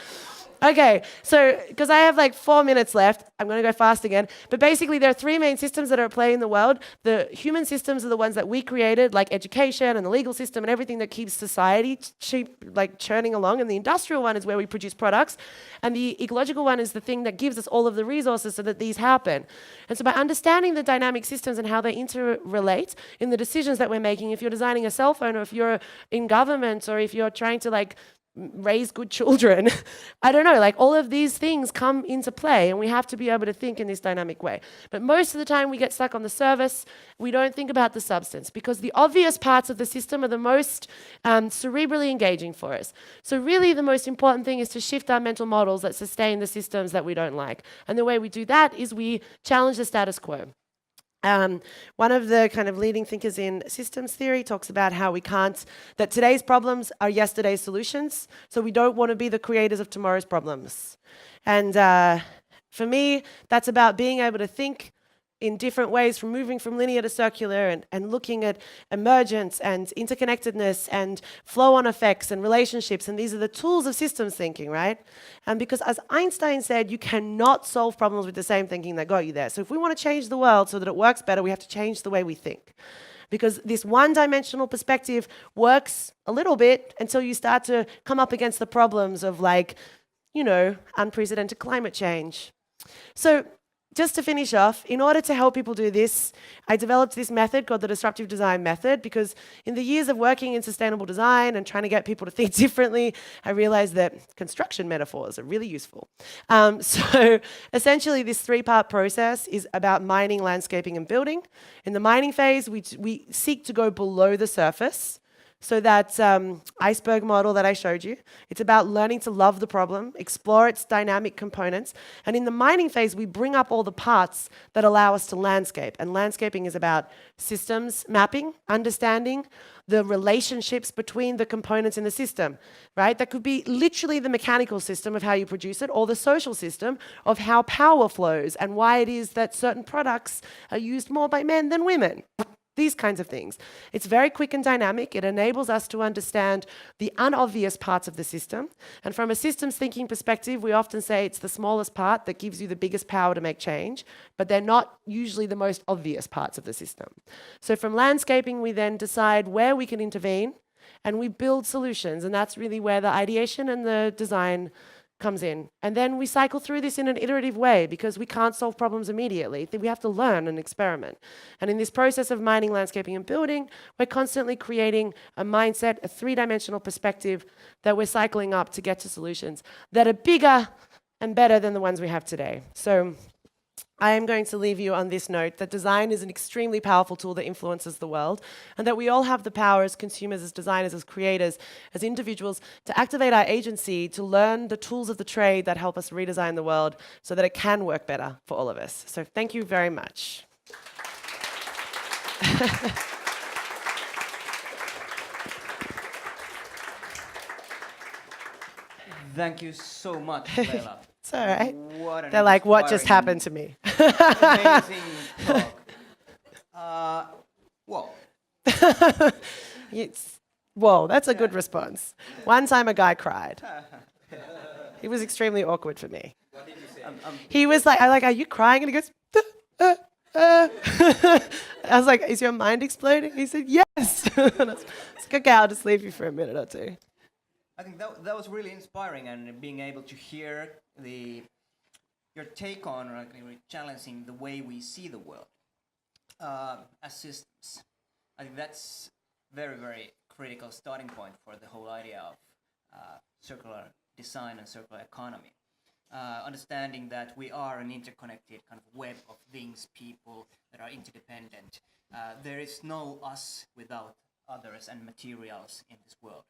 Okay, so because I have like 4 minutes left, I'm going to go fast again. But basically, there are three main systems that are at play in the world. The human systems are the ones that we created, like education and the legal system and everything that keeps society churning along. And the industrial one is where we produce products. And the ecological one is the thing that gives us all of the resources so that these happen. And so by understanding the dynamic systems and how they interrelate in the decisions that we're making, if you're designing a cell phone or if you're in government or if you're trying to raise good children, I don't know, all of these things come into play and we have to be able to think in this dynamic way. But most of the time we get stuck on the service, we don't think about the substance because the obvious parts of the system are the most cerebrally engaging for us. So really the most important thing is to shift our mental models that sustain the systems that we don't like. And the way we do that is we challenge the status quo. One of the kind of leading thinkers in systems theory talks about how that today's problems are yesterday's solutions, so we don't want to be the creators of tomorrow's problems. And for me, that's about being able to think in different ways, from moving from linear to circular and looking at emergence and interconnectedness and flow-on effects and relationships. And these are the tools of systems thinking, right? And because as Einstein said, you cannot solve problems with the same thinking that got you there. So if we want to change the world so that it works better, we have to change the way we think. Because this one-dimensional perspective works a little bit until you start to come up against the problems of unprecedented climate change. So just to finish off, in order to help people do this, I developed this method called the disruptive design method, because in the years of working in sustainable design and trying to get people to think differently, I realized that construction metaphors are really useful. So essentially this three-part process is about mining, landscaping, and building. In the mining phase, we seek to go below the surface. So that iceberg model that I showed you, it's about learning to love the problem, explore its dynamic components. And in the mining phase, we bring up all the parts that allow us to landscape. And landscaping is about systems mapping, understanding the relationships between the components in the system, right? That could be literally the mechanical system of how you produce it, or the social system of how power flows and why it is that certain products are used more by men than women. These kinds of things. It's very quick and dynamic. It enables us to understand the unobvious parts of the system. And from a systems thinking perspective, we often say it's the smallest part that gives you the biggest power to make change, but they're not usually the most obvious parts of the system. So from landscaping, we then decide where we can intervene and we build solutions. And that's really where the ideation and the design comes in. And then we cycle through this in an iterative way because we can't solve problems immediately. We have to learn and experiment. And in this process of mining, landscaping, and building, we're constantly creating a mindset, a three-dimensional perspective that we're cycling up to get to solutions that are bigger and better than the ones we have today. So I am going to leave you on this note that design is an extremely powerful tool that influences the world, and that we all have the power as consumers, as designers, as creators, as individuals to activate our agency, to learn the tools of the trade that help us redesign the world so that it can work better for all of us. So thank you very much. Thank you so much, Leyla. It's all right. What an They're like, what just inspiring, happened to me? Amazing talk. Whoa. Whoa, that's a good response. One time a guy cried. It was extremely awkward for me. What did you say? He was like, are you crying? And he goes, I was like, is your mind exploding? He said, yes. And I was like, okay, I'll just leave you for a minute or two. I think that was really inspiring, and being able to hear your take on challenging the way we see the world as systems. I think that's very, very critical starting point for the whole idea of circular design and circular economy. Understanding that we are an interconnected kind of web of things, people that are interdependent. There is no us without others and materials in this world.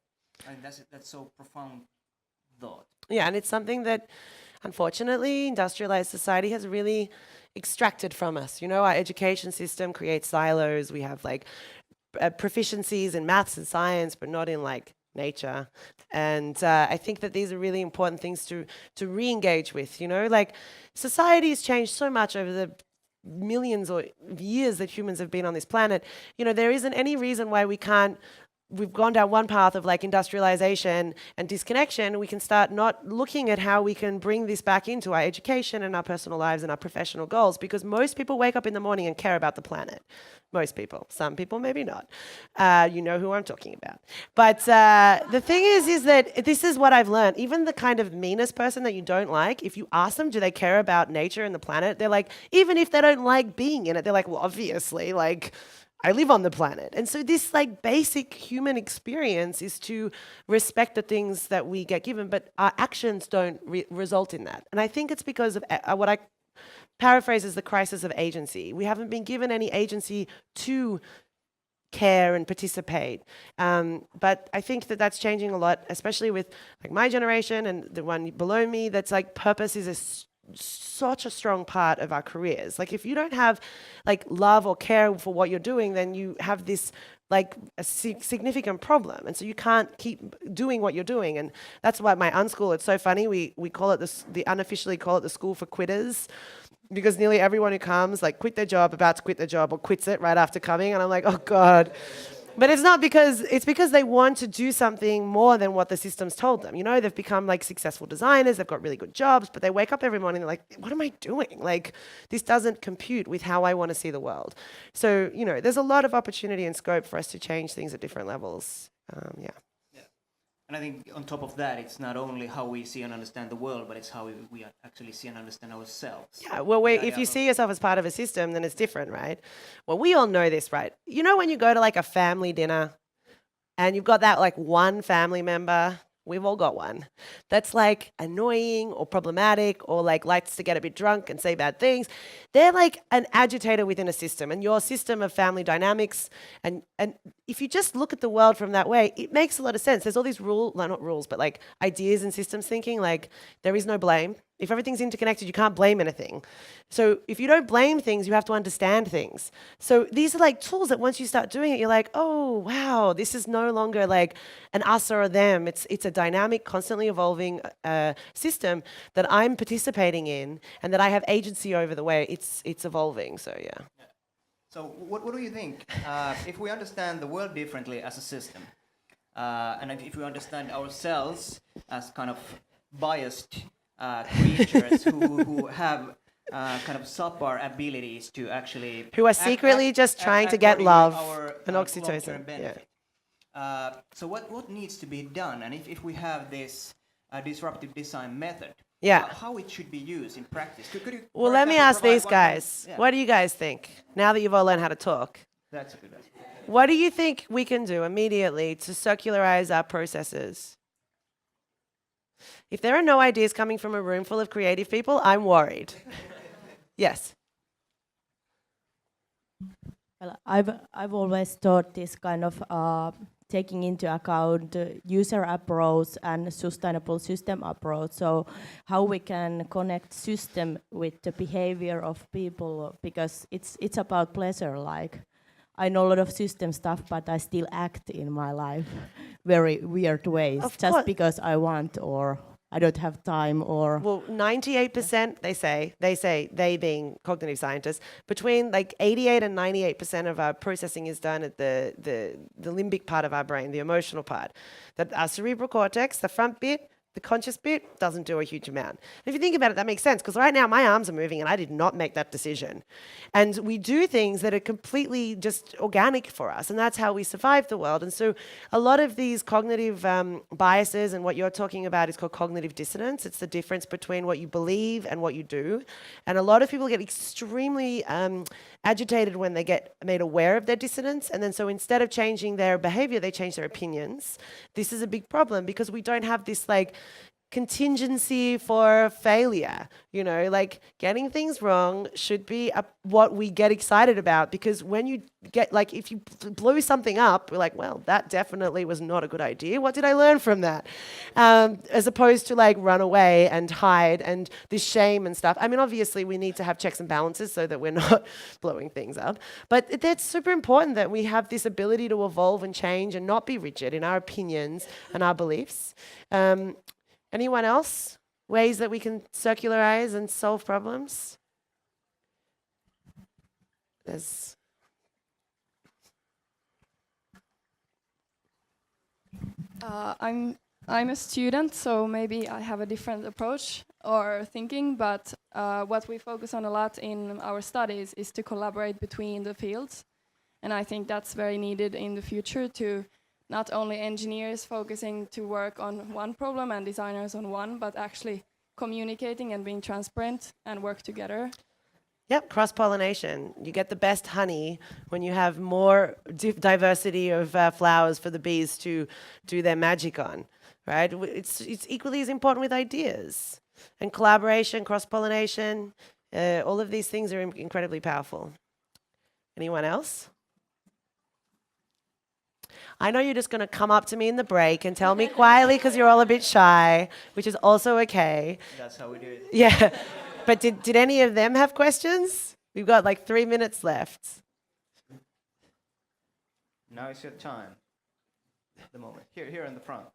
I think that's so profound thought. Yeah, and it's something that, unfortunately, industrialized society has really extracted from us. You know, our education system creates silos. We have like proficiencies in maths and science, but not in like nature. And I think that these are really important things to re-engage with. You know, like society has changed so much over the millions or years that humans have been on this planet. You know, there isn't any reason why we've gone down one path of like industrialization and disconnection. We can start not looking at how we can bring this back into our education and our personal lives and our professional goals, because most people wake up in the morning and care about the planet. Most people. Some people maybe not. You know who I'm talking about. But the thing is that this is what I've learned. Even the kind of meanest person that you don't like, if you ask them, do they care about nature and the planet? They're like, even if they don't like being in it, they're like, well, obviously, like, I live on the planet. And so this like basic human experience is to respect the things that we get given, but our actions don't result in that. And I think it's because of what I paraphrase as the crisis of agency. We haven't been given any agency to care and participate. But I think that that's changing a lot, especially with like my generation and the one below me. That's like purpose is such a strong part of our careers. Like if you don't have like love or care for what you're doing, then you have this like a significant problem, and so you can't keep doing what you're doing. And that's why my unschool, it's so funny, we call it unofficially call it the school for quitters, because nearly everyone who comes like quit their job, about to quit their job, or quits it right after coming, and I'm like, oh God. But it's not because, it's because they want to do something more than what the system's told them. You know, they've become like successful designers, they've got really good jobs, but they wake up every morning and they're like, what am I doing? Like, this doesn't compute with how I want to see the world. So, you know, there's a lot of opportunity and scope for us to change things at different levels. Yeah. And I think on top of that, it's not only how we see and understand the world, but it's how we actually see and understand ourselves. Yeah, well, if you see yourself as part of a system, then it's different, right? Well, we all know this, right? You know when you go to like a family dinner and you've got that like one family member, we've all got one, that's like annoying or problematic or like likes to get a bit drunk and say bad things. They're like an agitator within a system, and your system of family dynamics. And if you just look at the world from that way, it makes a lot of sense. There's all these not rules, but like ideas and systems thinking, like there is no blame. If everything's interconnected, you can't blame anything. So if you don't blame things, you have to understand things. So these are like tools that once you start doing it, you're like, oh, wow, this is no longer like an us or a them. It's a dynamic, constantly evolving system that I'm participating in and that I have agency over the way it's evolving. So, yeah. So what do you think? If we understand the world differently as a system, and if we understand ourselves as kind of biased creatures who have kind of subpar abilities to actually... Who are secretly just trying to get love and oxytocin. Yeah. So what needs to be done? And if we have this disruptive design method, how it should be used in practice? Could you, well, let me ask these guys. What do you guys think? Now that you've all learned how to talk. That's a good idea. What do you think we can do immediately to circularize our processes? If there are no ideas coming from a room full of creative people, I'm worried. Yes. Well, I've always thought this kind of taking into account user approach and sustainable system approach. So how we can connect system with the behavior of people, because it's about pleasure. Like I know a lot of system stuff, but I still act in my life very weird ways just because I want, or I don't have time, or... Well, 98%, they being cognitive scientists, between like 88 and 98% of our processing is done at the limbic part of our brain, the emotional part. That our cerebral cortex, the front bit, the conscious bit, doesn't do a huge amount. And if you think about it, that makes sense, because right now my arms are moving and I did not make that decision. And we do things that are completely just organic for us, and that's how we survive the world. And so a lot of these cognitive biases, and what you're talking about is called cognitive dissonance. It's the difference between what you believe and what you do. And a lot of people get extremely agitated when they get made aware of their dissonance, and then so instead of changing their behavior, they change their opinions. This is a big problem because we don't have this like contingency for failure, you know, like getting things wrong should be what we get excited about, because when you get, like, if you blow something up, we're like, well, that definitely was not a good idea. What did I learn from that? As opposed to like run away and hide and this shame and stuff. I mean, obviously we need to have checks and balances so that we're not blowing things up. But that's super important that we have this ability to evolve and change and not be rigid in our opinions and our beliefs. Anyone else? Ways that we can circularize and solve problems? I'm a student, so maybe I have a different approach or thinking, but what we focus on a lot in our studies is to collaborate between the fields. And I think that's very needed in the future, to not only engineers focusing to work on one problem and designers on one, but actually communicating and being transparent and work together. Yep, cross-pollination. You get the best honey when you have more diversity of flowers for the bees to do their magic on, right? It's equally as important with ideas. And collaboration, cross-pollination, all of these things are incredibly powerful. Anyone else? I know you're just going to come up to me in the break and tell me quietly because you're all a bit shy, which is also okay. That's how we do it. Yeah. But did any of them have questions? We've got like 3 minutes left. Now is your time. At the moment. Here in the front.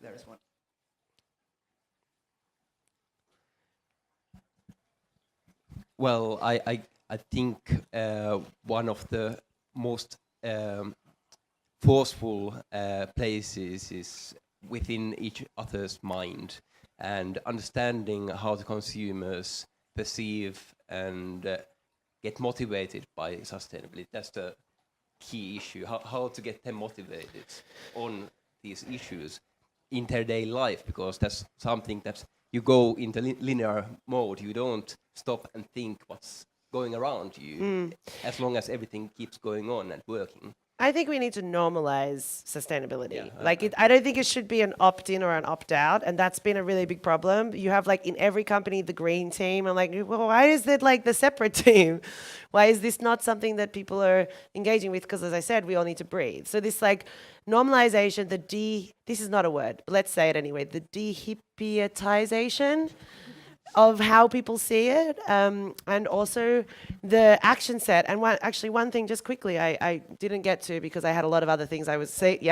There is one. Well, I think one of the most forceful places is within each other's mind, and understanding how the consumers perceive and get motivated by sustainability. That's the key issue, how to get them motivated on these issues in their daily life, because that's something that you go into linear mode. You don't stop and think what's going around you, as long as everything keeps going on and working. I think we need to normalize sustainability. Yeah, I don't think it should be an opt-in or an opt-out, and that's been a really big problem. You have like in every company the green team. I'm like, well, why is it like the separate team? Why is this not something that people are engaging with? Because as I said, we all need to breathe. So this like normalization, this is not a word, but let's say it anyway, the dehippitization of how people see it, and also the action set. And one thing just quickly I didn't get to because I had a lot of other things I was saying,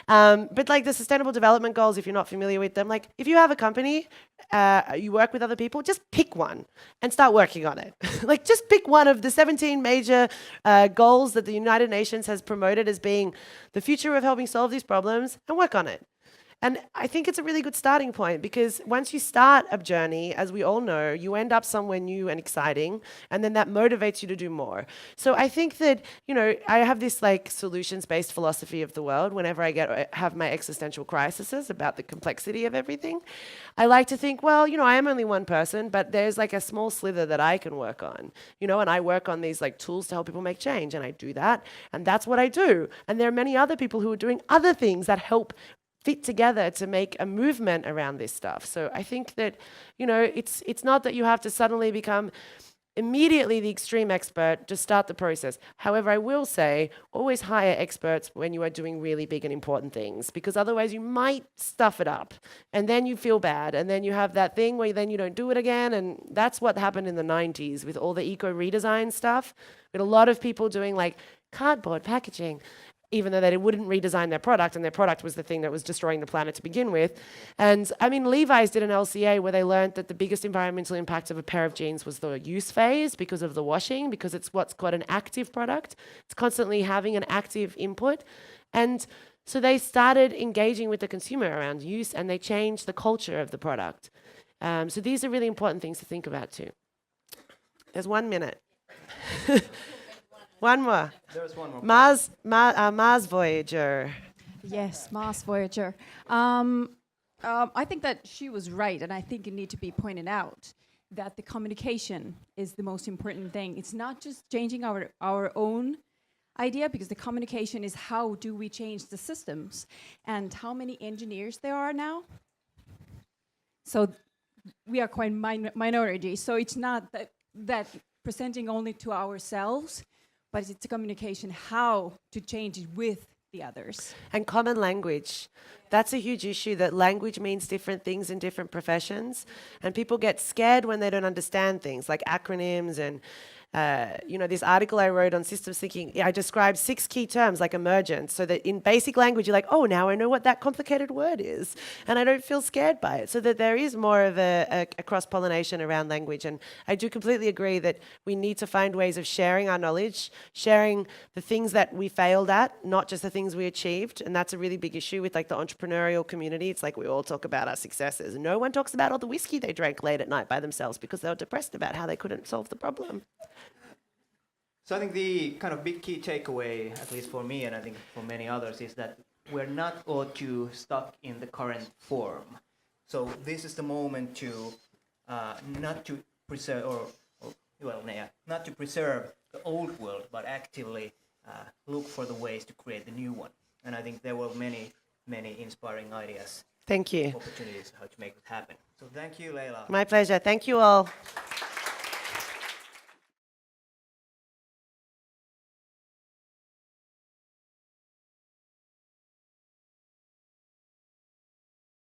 but like the Sustainable Development Goals, if you're not familiar with them, like if you have a company, you work with other people, just pick one and start working on it. Like just pick one of the 17 major goals that the United Nations has promoted as being the future of helping solve these problems, and work on it. And I think it's a really good starting point, because once you start a journey, as we all know, you end up somewhere new and exciting, and then that motivates you to do more. So I think that, you know, I have this like solutions-based philosophy of the world. Whenever I have my existential crises about the complexity of everything, I like to think, well, you know, I am only one person, but there's like a small slither that I can work on, you know, and I work on these like tools to help people make change, and I do that, and that's what I do. And there are many other people who are doing other things that help fit together to make a movement around this stuff. So I think that, you know, it's not that you have to suddenly become immediately the extreme expert, just start the process. However, I will say, always hire experts when you are doing really big and important things, because otherwise you might stuff it up and then you feel bad and then you have that thing where then you don't do it again. And that's what happened in the 90s with all the eco redesign stuff, with a lot of people doing like cardboard packaging, even though they wouldn't redesign their product, and their product was the thing that was destroying the planet to begin with. And I mean, Levi's did an LCA where they learned that the biggest environmental impact of a pair of jeans was the use phase because of the washing, because it's what's got an active product. It's constantly having an active input. And so they started engaging with the consumer around use, and they changed the culture of the product. So these are really important things to think about too. There's 1 minute. One more. There's one more. Mars Voyager. Yes, Mars Voyager. I think that she was right, and I think it needs to be pointed out that the communication is the most important thing. It's not just changing our own idea, because the communication is how do we change the systems, and how many engineers there are now. So we are quite minority. So it's not that presenting only to ourselves, but it's a communication, how to change it with the others. And common language. That's a huge issue, that language means different things in different professions. And people get scared when they don't understand things like acronyms and you know, this article I wrote on systems thinking, I described 6 key terms like emergence, so that in basic language you're like, oh, now I know what that complicated word is, and I don't feel scared by it. So that there is more of a cross-pollination around language. And I do completely agree that we need to find ways of sharing our knowledge, sharing the things that we failed at, not just the things we achieved. And that's a really big issue with like the entrepreneurial community. It's like we all talk about our successes. No one talks about all the whiskey they drank late at night by themselves because they were depressed about how they couldn't solve the problem. So I think the kind of big key takeaway, at least for me and I think for many others, is that we're not all too stuck in the current form. So this is the moment to not to preserve not to preserve the old world, but actively look for the ways to create the new one. And I think there were many inspiring ideas, Thank you. opportunities how to make it happen. So thank you, Leyla. My pleasure. Thank you all.